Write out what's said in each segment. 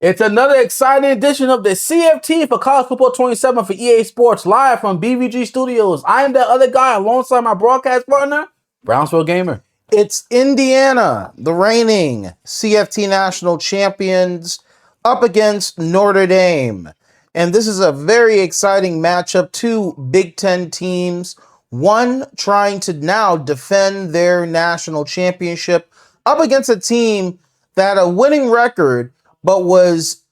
It's another exciting edition of the CFT for College Football 27 for EA Sports, live from BVG Studios. I am that other guy alongside my broadcast partner, Brownsville Gamer. It's Indiana, the reigning CFT national champions, up against Notre Dame. And this is a very exciting matchup. Two Big Ten teams, one trying to now defend their national championship up against a team that had a winning record but was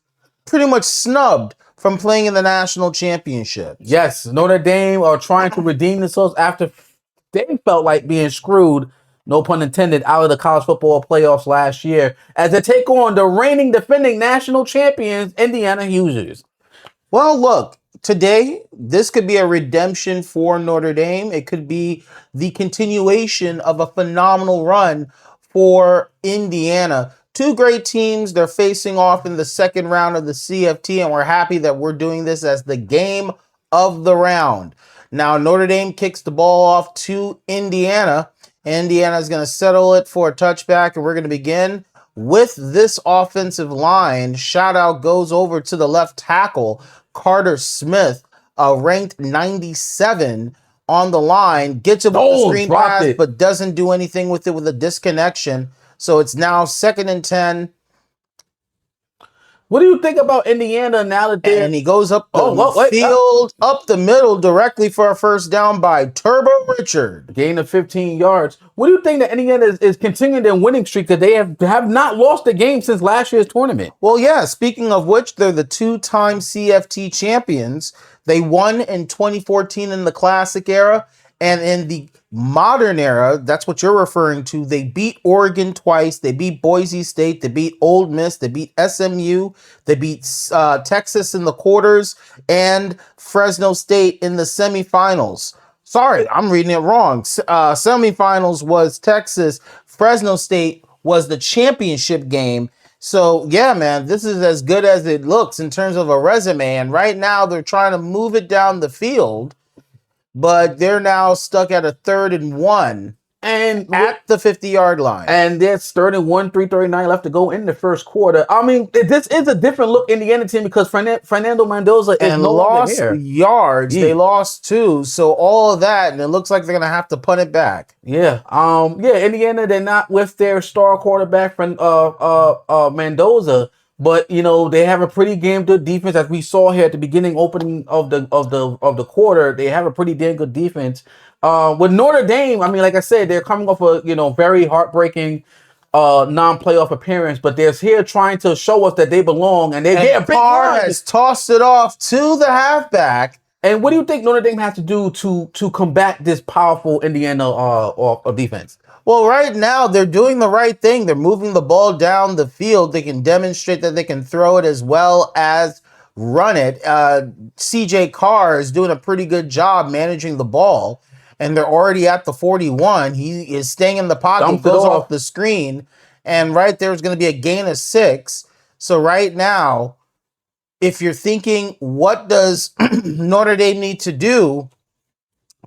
pretty much snubbed from playing in the national championship. Yes, Notre Dame are trying to redeem themselves after they felt like being screwed, no pun intended, out of the college football playoffs last year as they take on the reigning defending national champions, Indiana Hoosiers. Well, look, today, this could be a redemption for Notre Dame. It could be the continuation of a phenomenal run for Indiana. Two great teams. They're facing off in the second round of the CFT, and we're happy that we're doing this as the game of the round. Now, Notre Dame kicks the ball off to Indiana. Indiana is going to settle it for a touchback, and we're going to begin with this offensive line. Shout out goes over to the left tackle, Carter Smith, ranked 97 on the line. Gets it with the screen pass, but doesn't do anything with it with a disconnection. So it's now 2nd and 10. What do you think about Indiana now that they're... And he goes up the field, up the middle, directly for a first down by Turbo Richard. Gain of 15 yards. What do you think that Indiana is continuing their winning streak, that they have not lost a game since last year's tournament? Well, yeah, speaking of which, they're the two-time CFT champions. They won in 2014 in the Classic era, and in the modern era, that's what you're referring to, they beat Oregon twice, they beat Boise State, they beat Ole Miss, they beat SMU, they beat Texas in the quarters, and Fresno State in the semifinals. Sorry, I'm reading it wrong. Semifinals was Texas, Fresno State was the championship game. So, yeah, man, this is as good as it looks in terms of a resume, and right now they're trying to move it down the field, but they're now stuck at a 3rd and 1 and at the 50-yard line. And there's 3rd and 1, 3:39 left to go in the first quarter. I mean, this is a different look Indiana team because Fernando Mendoza is no lost longer yards. They lost 2. So all of that, and it looks like they're going to have to punt it back. Yeah. Indiana, they're not with their star quarterback, Mendoza. But you know, they have a pretty damn good defense, as we saw here at the opening of the quarter. They have a pretty damn good defense. With Notre Dame, I mean, like I said, they're coming off a very heartbreaking non-playoff appearance, but they're here trying to show us that they belong, and they get a big Carr has tossed it off to the halfback. And what do you think Notre Dame has to do to combat this powerful Indiana defense? Well, right now, they're doing the right thing. They're moving the ball down the field. They can demonstrate that they can throw it as well as run it. CJ Carr is doing a pretty good job managing the ball, and they're already at the 41. He is staying in the pocket, goes off the screen, and right there is going to be a gain of 6. So right now, if you're thinking, what does Notre Dame need to do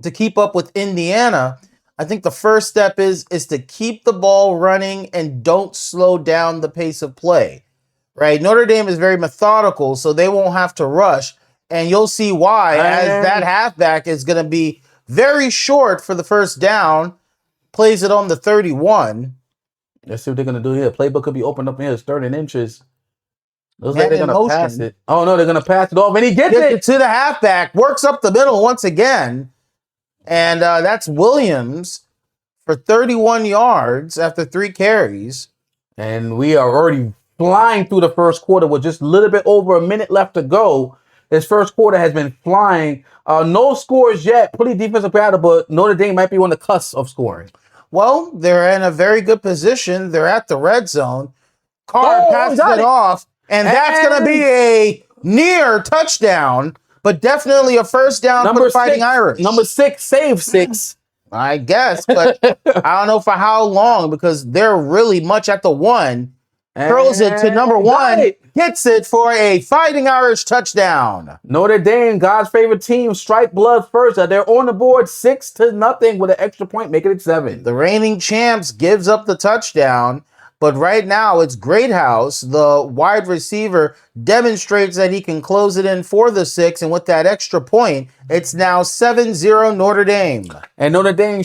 to keep up with Indiana? I think the first step is to keep the ball running and don't slow down the pace of play, right? Notre Dame is very methodical, so they won't have to rush, and you'll see why, as that halfback is going to be very short for the first down, plays it on the 31. Let's see what they're going to do here. Playbook could be opened up here. It's 3rd and inches. Looks like they're going to pass it. Oh, no, they're going to pass it off, and he gets it to the halfback, works up the middle once again. And that's Williams for 31 yards after 3 carries. And we are already flying through the first quarter with just a little bit over a minute left to go. This first quarter has been flying. No scores yet. Pretty defensive battle, but Notre Dame might be on the cusp of scoring. Well, they're in a very good position. They're at the red zone. Carr passes it off, and that's going to be a near touchdown. But definitely a first down for the Fighting Irish. Number 6, save 6. I guess, but I don't know for how long, because they're really much at the 1. Curls it to number 1, hits it for a Fighting Irish touchdown. Notre Dame, God's favorite team, strike blood first. They're on the board 6-0 with an extra point, making it 7. The reigning champs gives up the touchdown. But right now, it's Greathouse, the wide receiver, demonstrates that he can close it in for the 6. And with that extra point, it's now 7-0 Notre Dame. And Notre Dame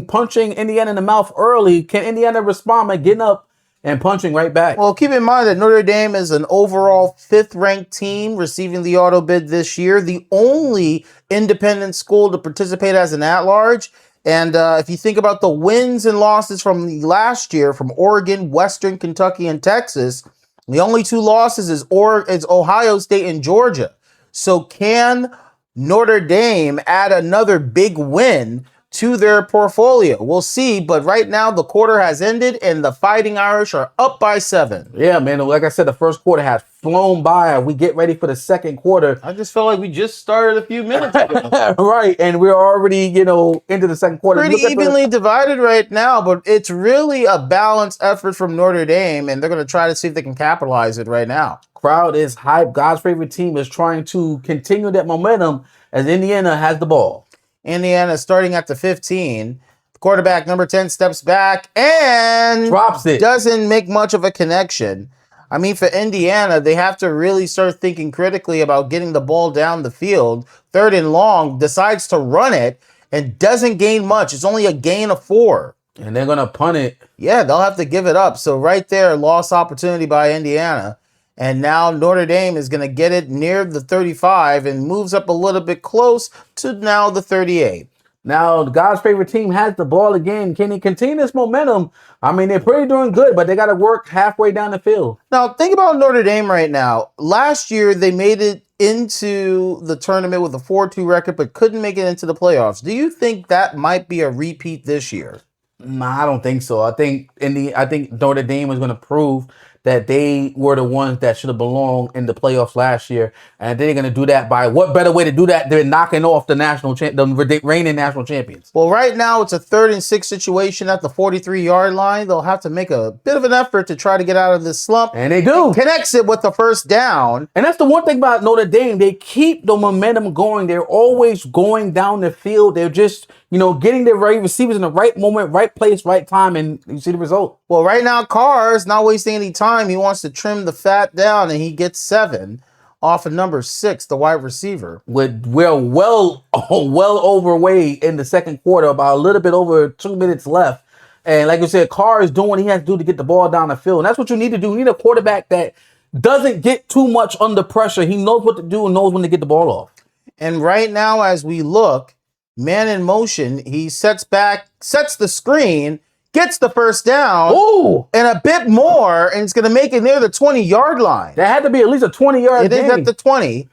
punching Indiana in the mouth early. Can Indiana respond by getting up and punching right back? Well, keep in mind that Notre Dame is an overall 5th-ranked team receiving the auto bid this year, the only independent school to participate as an at-large. And if you think about the wins and losses from the last year from Oregon, Western Kentucky, and Texas, the only 2 losses is Ohio State and Georgia. So can Notre Dame add another big win to their portfolio? We'll see, but right now the quarter has ended and the Fighting Irish are up by 7. Yeah, man. Like I said, the first quarter has flown by. We get ready for the second quarter. I just felt like we just started a few minutes ago. Right, and we're already, into the second quarter. Pretty evenly divided right now, but it's really a balanced effort from Notre Dame, and they're going to try to see if they can capitalize it right now. Crowd is hype. God's favorite team is trying to continue that momentum as Indiana has the ball. Indiana starting at the 15. Quarterback number 10 steps back and drops it. Doesn't make much of a connection. I mean, for Indiana, they have to really start thinking critically about getting the ball down the field. 3rd and long, decides to run it and doesn't gain much. It's only a gain of 4. And they're going to punt it. Yeah, they'll have to give it up. So right there, lost opportunity by Indiana. And now Notre Dame is going to get it near the 35 and moves up a little bit close to now the 38. Now, God's favorite team has the ball again. Can they continue this momentum? I mean, they're pretty doing good, but they got to work halfway down the field. Now, think about Notre Dame right now. Last year, they made it into the tournament with a 4-2 record, but couldn't make it into the playoffs. Do you think that might be a repeat this year? Nah, I don't think so. I think Notre Dame is going to prove that they were the ones that should have belonged in the playoffs last year, and they're going to do that by what better way to do that than knocking off the reigning national champions. Well, right now it's a 3rd and 6 situation at the 43-yard line. They'll have to make a bit of an effort to try to get out of this slump, and they do. Connects it with the first down, and that's the one thing about Notre Dame. They keep the momentum going. They're always going down the field. They're just getting their right receivers in the right moment, right place, right time, and you see the result. Well, right now, Carr's not wasting any time. He wants to trim the fat down, and he gets 7 off of number 6, the wide receiver. We're well overweight in the second quarter, about a little bit over 2 minutes left. And like you said, Carr is doing what he has to do to get the ball down the field. And that's what you need to do. You need a quarterback that doesn't get too much under pressure. He knows what to do and knows when to get the ball off. And right now, as we look, man in motion, he sets back, sets the screen, gets the first down, and a bit more, and it's going to make it near the 20-yard line. That had to be at least a 20-yard game. It is at the 20.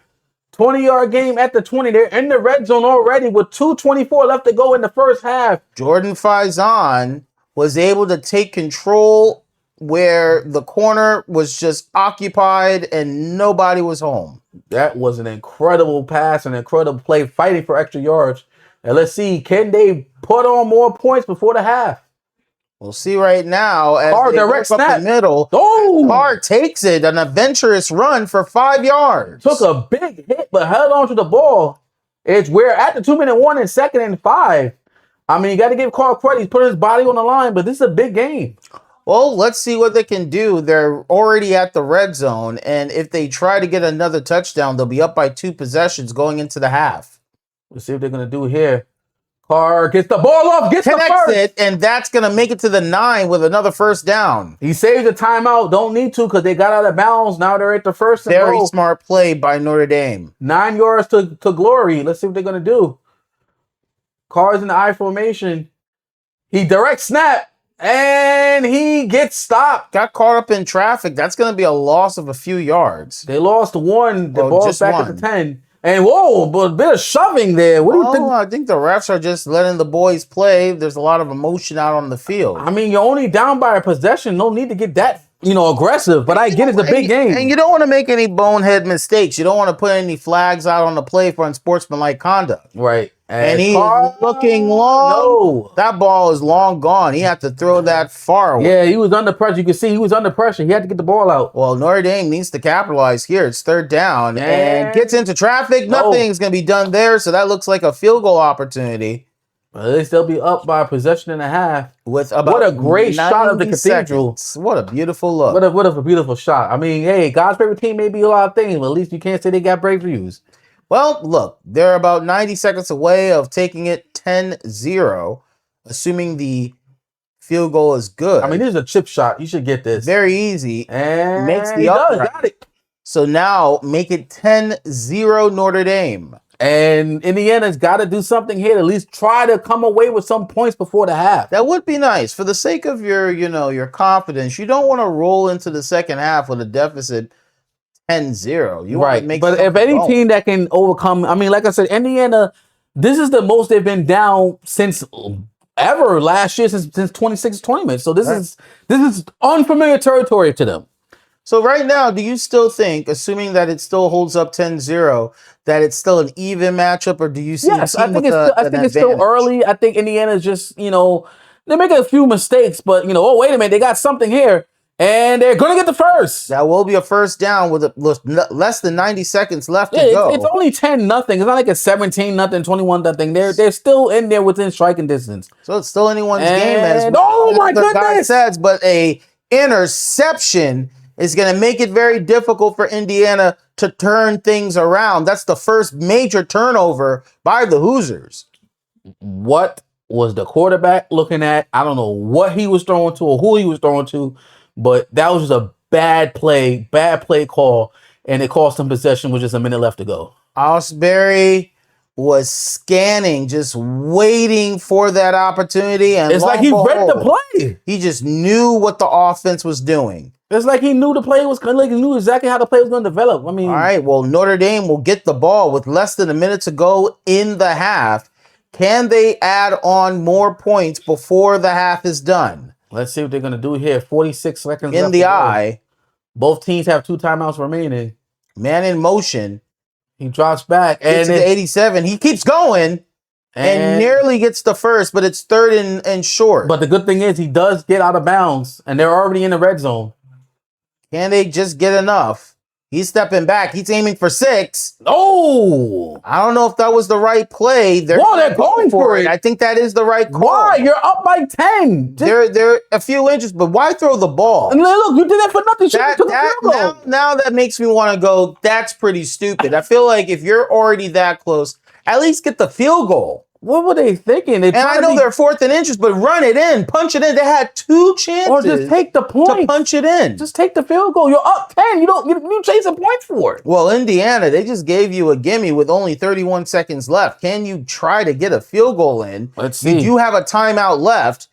20-yard game at the 20. They're in the red zone already with 2:24 left to go in the first half. Jordan Faison was able to take control where the corner was just occupied and nobody was home. That was an incredible pass, an incredible play, fighting for extra yards. And let's see, can they put on more points before the half? We'll see right now as Carr they direct work up snap. the middle. Carr takes it, an adventurous run for 5 yards. Took a big hit, but held on to the ball. We're at the 2-minute warning, 2nd and 5. I mean, you got to give Carr credit. He's putting his body on the line, but this is a big game. Well, let's see what they can do. They're already at the red zone, and if they try to get another touchdown, they'll be up by 2 possessions going into the half. Let's see what they're going to do here. Carr gets the ball off, connects it, and that's going to make it to the 9 with another first down. He saves the timeout. Don't need to because they got out of bounds. Now they're at the first and Very goal. smart play by Notre Dame. 9 yards to glory. Let's see what they're going to do. Carr's in the I formation. He direct snap, and he gets stopped. Got caught up in traffic. That's going to be a loss of a few yards. They lost 1. The ball's back at the 10. And whoa, but a bit of shoving there. What do you think? I think the refs are just letting the boys play. There's a lot of emotion out on the field. I mean, you're only down by a possession. No need to get that, aggressive. But I get it's a big game. And you don't want to make any bonehead mistakes. You don't want to put any flags out on the play for unsportsmanlike conduct. Right. And he's looking long. No. That ball is long gone. He had to throw that far away. Yeah, he was under pressure. You can see he was under pressure. He had to get the ball out. Well, Notre Dame needs to capitalize here. It's 3rd down and gets into traffic. Nothing's going to be done there, so that looks like a field goal opportunity. At least they'll be up by a possession and a half. With about What a great shot of the 90 cathedral. seconds. What a beautiful look. What a beautiful shot. I mean, hey, God's favorite team may be a lot of things, but at least you can't say they got brave views. Well, look, they're about 90 seconds away of taking it 10-0, assuming the field goal is good. I mean, this is a chip shot. You should get this. Very easy. And Makes the he does. upright. Got it. So now make it 10-0 Notre Dame. And Indiana's got to do something here to at least try to come away with some points before the half. That would be nice. For the sake of your confidence, you don't want to roll into the second half with a deficit 10-0. You want to make but if any team that can overcome, I mean, like I said, Indiana, this is the most they've been down since ever last year, since 26 tournaments. So this is unfamiliar territory to them. So right now, do you still think, assuming that it still holds up 10-0, that it's still an even matchup, or do you see? Yes, I think it's still early. I think Indiana's just, they're making a few mistakes, but oh, wait a minute, they got something here, and they're gonna get the first. That will be a first down with less than 90 seconds left to go. It's only 10-0. It's not like a 17-0, 21-0. They're still in there within striking distance. So it's still anyone's game, as oh my the guy goodness says, but a interception is going to make it very difficult for Indiana to turn things around. That's the first major turnover by the Hoosiers. What was the quarterback looking at? I don't know what he was throwing to or who he was throwing to, but that was just a bad play call, and it cost him possession with just a minute left to go. Ausberry was scanning, just waiting for that opportunity. And it's like he read the play. He just knew what the offense was doing. It's like he knew the play was going to, like he knew exactly how the play was going to develop. I mean, all right, well, Notre Dame will get the ball with less than a minute to go in the half. Can they add on more points before the half is done? Let's see what they're going to do here. 46 seconds in left the eye. Both teams have 2 timeouts remaining. Man in motion. He drops back. And to 87. He keeps going and nearly gets the first, but it's third and short. But the good thing is he does get out of bounds, and they're already in the red zone. Can they just get enough? He's stepping back. He's aiming for 6. Oh! I don't know if that was the right play. They're going for it. I think that is the right call. Why? You're up by 10. They're a few inches, but why throw the ball? And look, you did that for nothing. Now that makes me want to go, that's pretty stupid. I feel like if you're already that close, at least get the field goal. What were they thinking? And I know they're 4th and inches, but run it in, punch it in. They had 2 chances. Or just take the point to punch it in. Just take the field goal. You're up 10. You chase a point for it. Well, Indiana, they just gave you a gimme with only 31 seconds left. Can you try to get a field goal in? Let's see. You have a timeout left,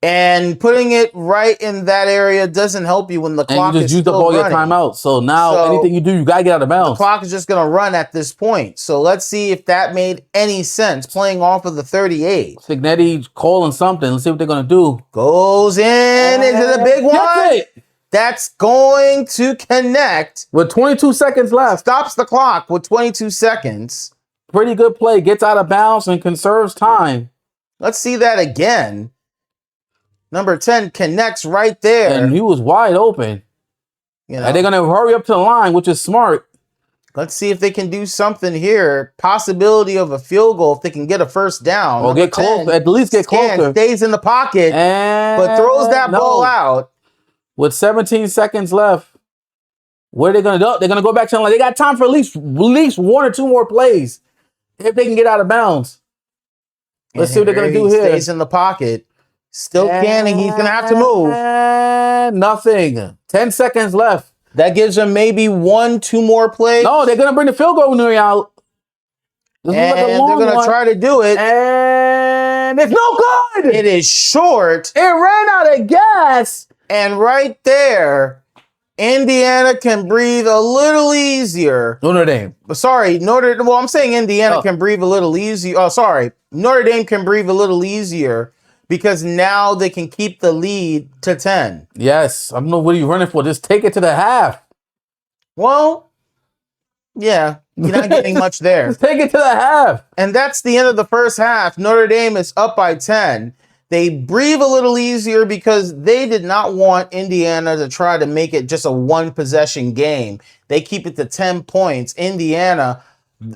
and putting it right in that area doesn't help you when the clock is still running. And you just used up all your timeouts. So now anything you do, you got to get out of bounds. The clock is just going to run at this point. So let's see if that made any sense, playing off of the 38. Signetti calling something. Let's see what they're going to do. Goes in into the big one. That's going to connect. With 22 seconds left. Stops the clock with 22 seconds. Pretty good play. Gets out of bounds and conserves time. Let's see that again. Number 10 connects right there. And he was wide open. And they're going to hurry up to the line, which is smart. Let's see if they can do something here. Possibility of a field goal if they can get a first down. Or get close. At least get closer. Stays in the pocket, but throws that ball out. With 17 seconds left, what are they going to do? They're going to go back to the line. They got time for at least 1 or 2 more plays if they can get out of bounds. Let's see what they're going to do here. Stays in the pocket. Still canning. He's going to have to move. Nothing. 10 seconds left. That gives them maybe 1, 2 more plays. No, they're going to bring the field goal near out. And they're going to try to do it. And it's no good. It is short. It ran out of gas. And right there, Indiana can breathe a little easier. Notre Dame. Sorry, well, I'm saying Indiana can breathe a little easier. Oh, sorry. Notre Dame can breathe a little easier because now they can keep the lead to 10. Yes. I don't know what are you running for. Just take it to the half. Well, yeah. You're not getting much there. Just take it to the half. And that's the end of the first half. Notre Dame is up by 10. They breathe a little easier because they did not want Indiana to try to make it just a 1-possession game. They keep it to 10 points. Indiana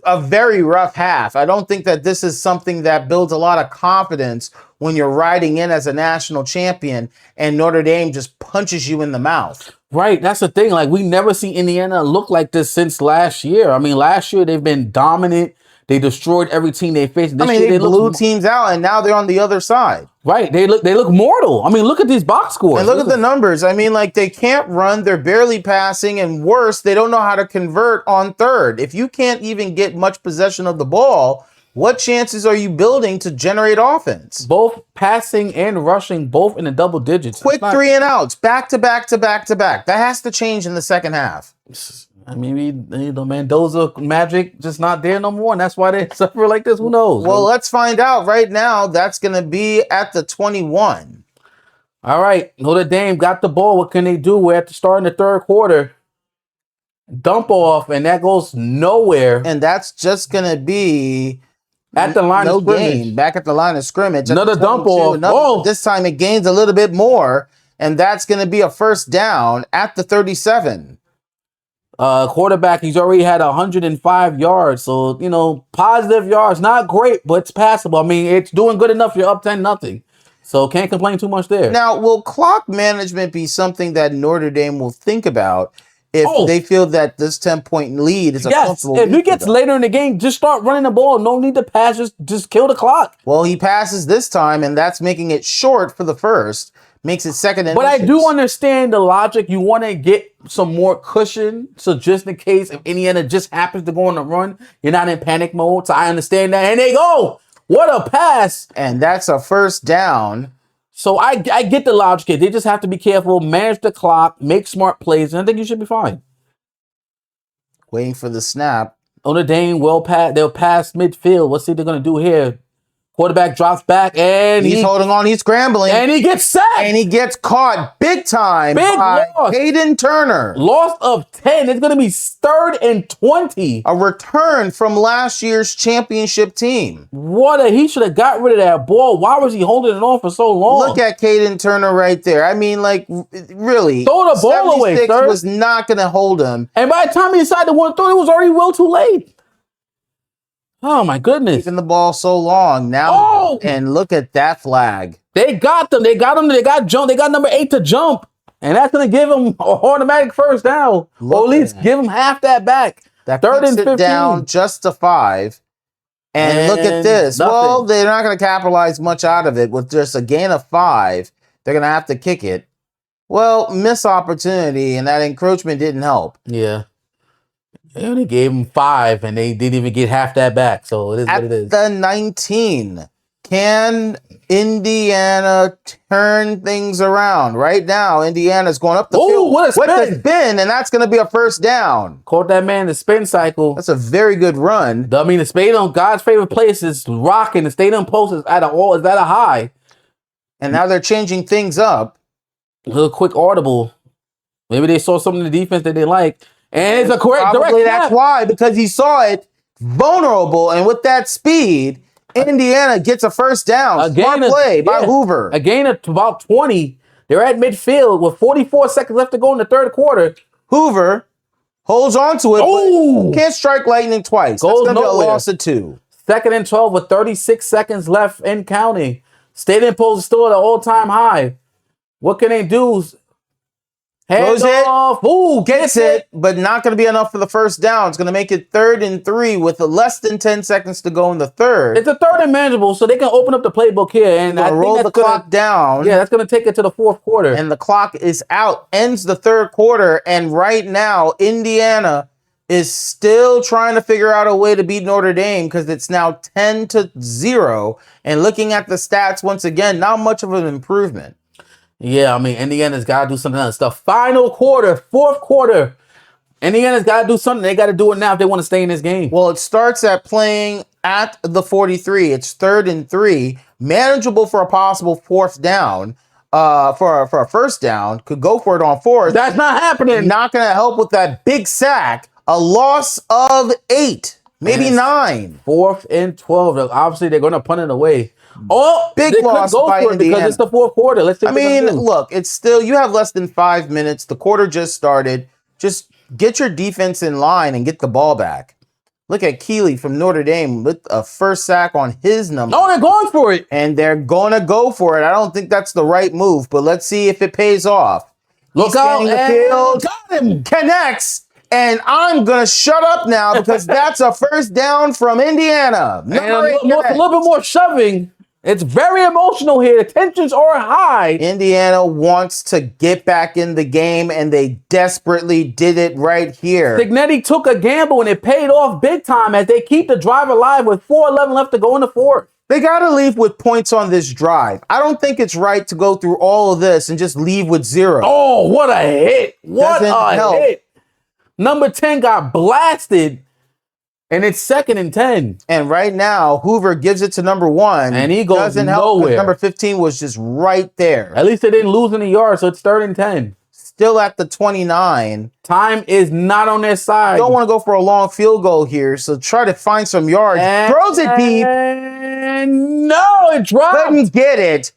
a very rough half. I don't think that this is something that builds a lot of confidence when you're riding in as a national champion and Notre Dame just punches you in the mouth. Right, that's the thing. Like, we never see Indiana look like this since last year. I mean, last year they've been dominant. They destroyed every team they faced. This year they blew teams out, and now they're on the other side. Right, they look mortal. I mean, look at these box scores. And look at the numbers. I mean, like, they can't run. They're barely passing, and worse, they don't know how to convert on third. If you can't even get much possession of the ball, what chances are you building to generate offense? Both passing and rushing, both in the double digits. Quick 3 and outs, back to back to back to back. That has to change in the second half. I mean, the Mendoza magic just not there no more, and that's why they suffer like this. Who knows? Well, let's find out right now. That's going to be at the 21. All right, Notre Dame got the ball. What can they do? We're at the start in the third quarter. Dump off, and that goes nowhere. And that's just going to be at the line of scrimmage. Gain. Back at the line of scrimmage. Another dump off. This time it gains a little bit more, and that's going to be a first down at the 37. Quarterback, he's already had 105 yards. So, you know, positive yards. Not great, but it's passable. I mean, it's doing good enough. You're up 10-0. So can't complain too much there. Now, will clock management be something that Notre Dame will think about if they feel that this 10-point lead is a comfortable lead? If he gets later in the game, just start running the ball. No need to pass. Just kill the clock. Well, he passes this time, and that's making it short for the first. Makes it second and But I do understand the logic. You want to get some more cushion. So just in case if Indiana just happens to go on the run, you're not in panic mode. So I understand that. And they go. What a pass. And that's a first down. So I get the logic. They just have to be careful, manage the clock, make smart plays, and I think you should be fine. Waiting for the snap. Notre Dame they'll pass midfield. Let's see what they're going to do here. Quarterback drops back, and he's holding on. He's scrambling. And he gets sacked. And he gets caught big time by Caden Turner. Loss of 10. It's going to be 3rd and 20. A return from last year's championship team. He should have got rid of that ball. Why was he holding it on for so long? Look at Caden Turner right there. I mean, like, really. Throw the ball away, sir. Was not going to hold him. And by the time he decided to want to throw, it was already well too late. Oh, my goodness. Keeping the ball so long now. And look at that flag. They got them. They got him. They got jump. They got number 8 to jump. And that's going to give him an automatic first down. Or at least give him half that back. That 3rd and 15. Down just to 5. And look at this. Nothing. Well, they're not going to capitalize much out of it with just a gain of 5. They're going to have to kick it. Well, missed opportunity, and that encroachment didn't help. Yeah. They only gave him 5, and they didn't even get half that back. So it is what it is. At the 19, can Indiana turn things around? Right now, Indiana's going up the field with a spin, and that's going to be a first down. Caught that man in the spin cycle. That's a very good run. I mean, the stadium, God's favorite place is rocking. The stadium post is at a high. And now they're changing things up. A little quick audible. Maybe they saw something in the defense that they like. And it's a correct direct snap. That's why, because he saw it vulnerable, and with that speed, Indiana gets a first down. Smart play by Hoover. A gain of about 20. They're at midfield with 44 seconds left to go in the third quarter. Hoover holds on to it, but can't strike lightning twice. That's going to be a loss of 2. 2nd and 12 with 36 seconds left and counting. Stadium post is still at an all-time high. What can they do? Hands off. Gets it, but not going to be enough for the first down. It's going to make it 3rd and 3 with less than 10 seconds to go in the third. It's a 3rd and manageable, so they can open up the playbook here. And I roll the clock down. Yeah, that's going to take it to the 4th quarter. And the clock is out. Ends the 3rd quarter. And right now, Indiana is still trying to figure out a way to beat Notre Dame because it's now 10-0. And looking at the stats, once again, not much of an improvement. Yeah, I mean, Indiana's got to do something else. The final quarter, 4th quarter, Indiana's got to do something. They got to do it now if they want to stay in this game. Well, it starts at playing at the 43. It's 3rd and 3. Manageable for a possible 4th down. For a first down. Could go for it on 4th. That's not happening. Not going to help with that big sack. A loss of 8. Maybe 9. 4th and 12. Obviously, they're going to punt it away. Big loss by Indiana. Because it's the 4th quarter. Let's see. I mean, look, it's still, you have less than 5 minutes. The quarter just started. Just get your defense in line and get the ball back. Look at Keeley from Notre Dame with a first sack on hhis number. No, they're going for it. And they're going to go for it. I don't think that's the right move, but let's see if it pays off. Look out. The field, Got him. connects, and I'm going to shut up now because that's a first down from Indiana. And a little bit more shoving. It's very emotional here. The tensions are high. Indiana wants to get back in the game, and they desperately did it right here. Signetti took a gamble, and it paid off big time as they keep the drive alive with 4:11 left to go in the fourth. They got to leave with points on this drive. I don't think it's right to go through all of this and just leave with 0. Oh, what a hit. What a hit. Number 10 got blasted. And it's 2nd and 10. And right now, Hoover gives it to number 1. And he goes doesn't nowhere. Help, number 15 was just right there. At least they didn't lose any yards, so it's 3rd and 10. Still at the 29. Time is not on their side. Don't want to go for a long field goal here, so try to find some yards. Throws it deep. And no, it dropped. Couldn't get it.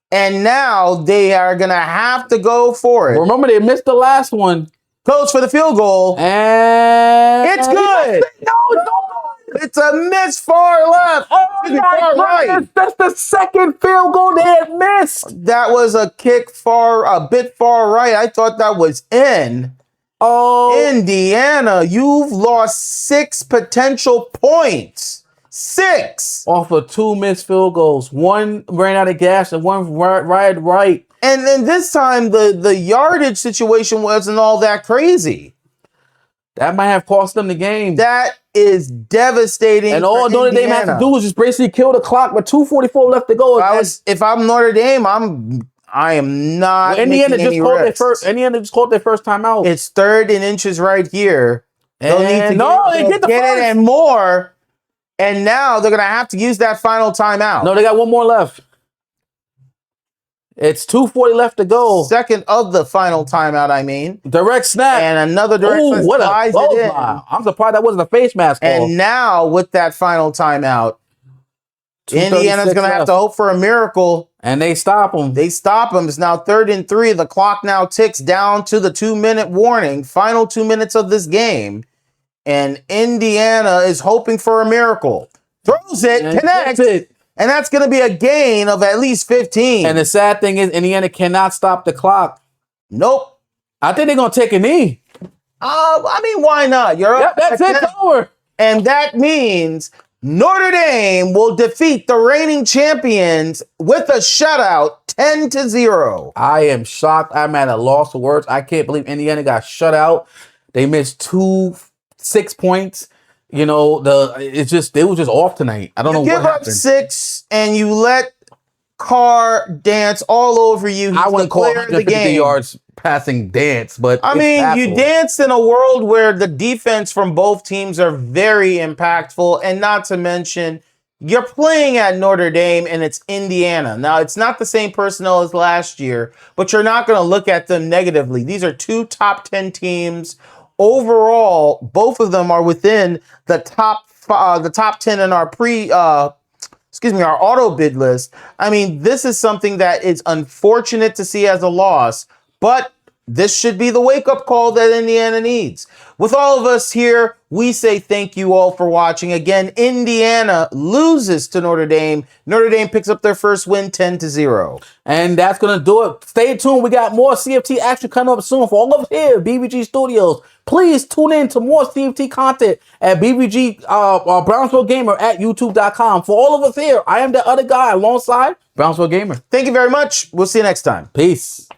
And now they are going to have to go for it. Remember, they missed the last one. Goes for the field goal. And it's good. No. It's a miss far left. Oh, far right. That's the 2nd field goal they had missed. That was a kick a bit far right. I thought that was in. Oh, Indiana, you've lost 6 potential points. 6 off of 2 missed field goals. One ran out of gas and one right. And then this time, the yardage situation wasn't all that crazy. That might have cost them the game. That is devastating. And all Notre Dame has to do is just basically kill the clock with 2:44 left to go. If I'm Notre Dame, I am not. Well, Indiana just called their first timeout. It's 3rd and inches right here. They'll need to they get the get first. It and more. And now they're going to have to use that final timeout. No, they got one more left. It's 2:40 left to go. 2nd of the final timeout, I mean. Direct snap. And another direct snap. What a close. I'm surprised that wasn't a face mask call. And now with that final timeout, Indiana's going to have to hope for a miracle. And they stop them. It's now 3rd and 3. The clock now ticks down to the 2-minute warning. Final 2 minutes of this game. And Indiana is hoping for a miracle. Throws it, connects. And that's going to be a gain of at least 15. And the sad thing is, Indiana cannot stop the clock. Nope. I think they're going to take a knee. I mean, why not? That's it. It's over. And that means Notre Dame will defeat the reigning champions with a shutout 10-0. I am shocked. I'm at a loss of words. I can't believe Indiana got shut out. They missed 6 points. You know, they were just off tonight. I don't know what happened. You give up 6 and you let Carr dance all over you. I wouldn't call it 150 yards passing dance, but I mean, you danced in a world where the defense from both teams are very impactful, and not to mention you're playing at Notre Dame and it's Indiana. Now, it's not the same personnel as last year, but you're not going to look at them negatively. These are 2 top 10 teams. Overall, both of them are within the top 10 in our our auto bid list. I mean, this is something that is unfortunate to see as a loss, but this should be the wake-up call that Indiana needs. With all of us here, we say thank you all for watching. Again, Indiana loses to Notre Dame. Notre Dame picks up their first win 10-0. And that's going to do it. Stay tuned. We got more CFT action coming up soon for all of us here at BBG Studios. Please tune in to more CFT content at BBG Brownsville Gamer at YouTube.com. For all of us here, I am the other guy alongside Brownsville Gamer. Thank you very much. We'll see you next time. Peace.